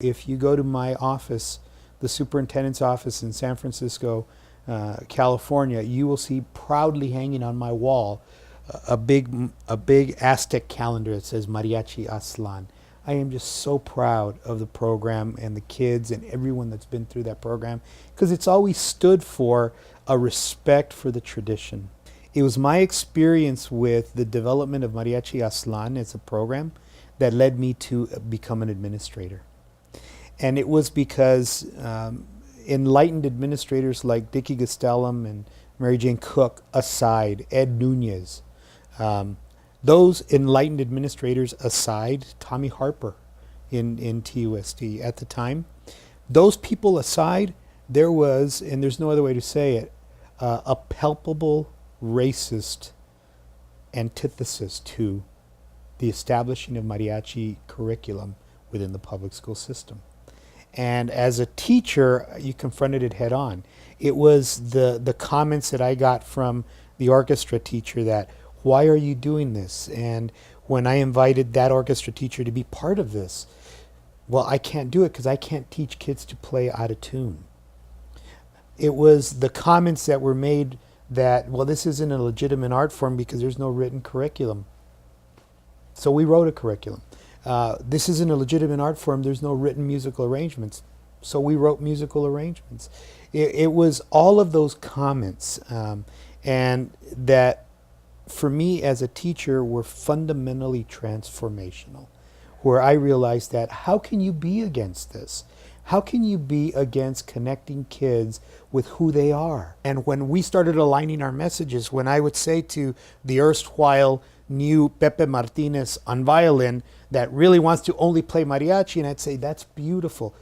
If you go to my office, the superintendent's office in San Francisco, California, you will see proudly hanging on my wall a big Aztec calendar that says Mariachi Aztlan. I am just so proud of the program and the kids and everyone that's been through that program, because it's always stood for a respect for the tradition. It was my experience with the development of Mariachi Aztlan as a program that led me to become an administrator. And it was because enlightened administrators like Dickie Gastelum and Mary Jane Cook aside, Ed Nunez, those enlightened administrators aside, Tommy Harper in TUSD at the time, those people aside, there was, and there's no other way to say it, a palpable racist antithesis to the establishing of mariachi curriculum within the public school system. And as a teacher, you confronted it head on. It was the comments that I got from the orchestra teacher that, why are you doing this? And when I invited that orchestra teacher to be part of this, well, I can't do it because I can't teach kids to play out of tune. It was the comments that were made that, well, this isn't a legitimate art form because there's no written curriculum. So we wrote a curriculum. This isn't a legitimate art form, there's no written musical arrangements. So we wrote musical arrangements. It was all of those comments, and that for me as a teacher were fundamentally transformational, where I realized that how can you be against this? How can you be against connecting kids with who they are? And when we started aligning our messages, when I would say to the erstwhile new Pepe Martinez on violin that really wants to only play mariachi, and I'd say, that's beautiful,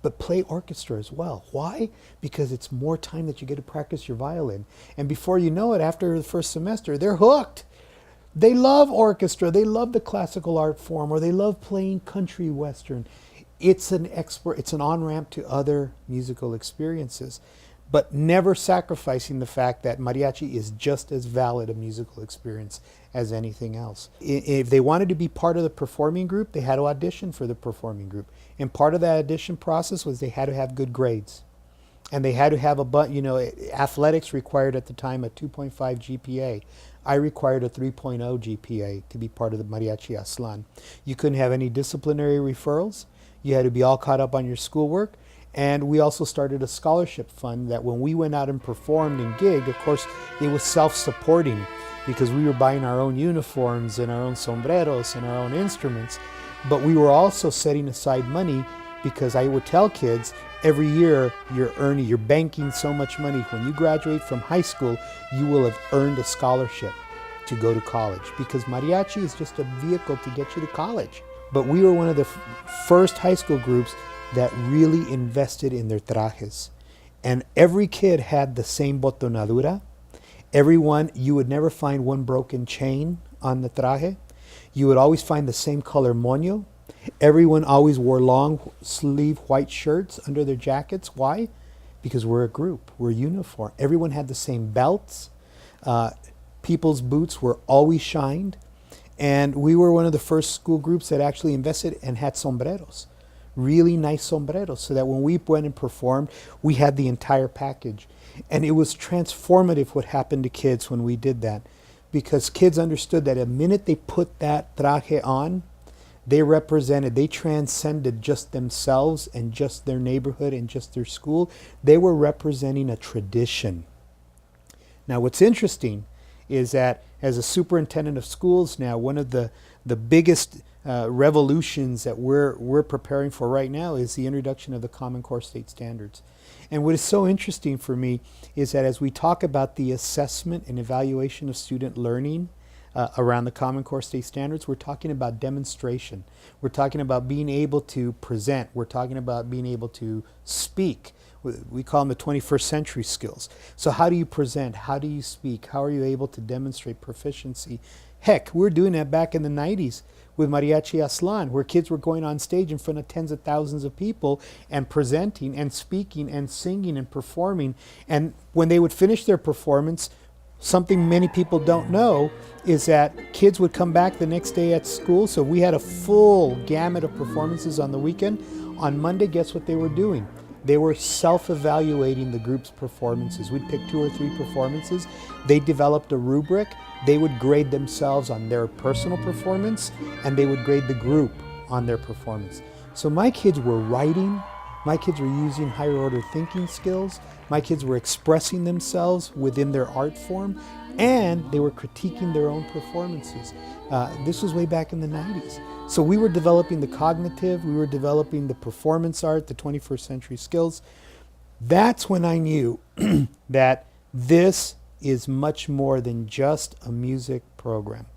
but play orchestra as well. Why? Because it's more time that you get to practice your violin. And before you know it, after the first semester, they're hooked. They love orchestra, they love the classical art form, or they love playing country western. It's an on-ramp to other musical experiences, but never sacrificing the fact that mariachi is just as valid a musical experience as anything else. If they wanted to be part of the performing group, they had to audition for the performing group. And part of that audition process was they had to have good grades. And they had to have athletics required at the time a 2.5 GPA. I required a 3.0 GPA to be part of the Mariachi Aztlan. You couldn't have any disciplinary referrals. You had to be all caught up on your schoolwork. And we also started a scholarship fund that when we went out and performed and gigged, of course, it was self-supporting because we were buying our own uniforms and our own sombreros and our own instruments. But we were also setting aside money because I would tell kids, every year you're banking so much money. When you graduate from high school, you will have earned a scholarship to go to college, because mariachi is just a vehicle to get you to college. But we were one of the first high school groups that really invested in their trajes. And every kid had the same botonadura. Everyone, you would never find one broken chain on the traje. You would always find the same color moño. Everyone always wore long sleeve white shirts under their jackets. Why? Because we're a group, we're uniform. Everyone had the same belts. People's boots were always shined. And we were one of the first school groups that actually invested and had sombreros. Really nice sombreros, so that when we went and performed, we had the entire package. And it was transformative what happened to kids when we did that, because kids understood that the minute they put that traje on, they transcended just themselves and just their neighborhood and just their school. They were representing a tradition. Now what's interesting is that as a superintendent of schools now, one of the biggest revolutions that we're preparing for right now is the introduction of the Common Core State Standards. And what is so interesting for me is that as we talk about the assessment and evaluation of student learning around the Common Core State Standards, we're talking about demonstration. We're talking about being able to present. We're talking about being able to speak. We call them the 21st century skills. So how do you present? How do you speak? How are you able to demonstrate proficiency? Heck, we were doing that back in the 90s with Mariachi Aztlan, where kids were going on stage in front of tens of thousands of people and presenting and speaking and singing and performing. And when they would finish their performance, something many people don't know is that kids would come back the next day at school. So we had a full gamut of performances on the weekend. On Monday, guess what they were doing? They were self-evaluating the group's performances. We'd pick 2 or 3 performances. They developed a rubric. They would grade themselves on their personal performance, and they would grade the group on their performance. So my kids were writing. My kids were using higher order thinking skills. My kids were expressing themselves within their art form, and they were critiquing their own performances. This was way back in the 90s. So we were developing the cognitive, we were developing the performance art, the 21st century skills. That's when I knew that this is much more than just a music program.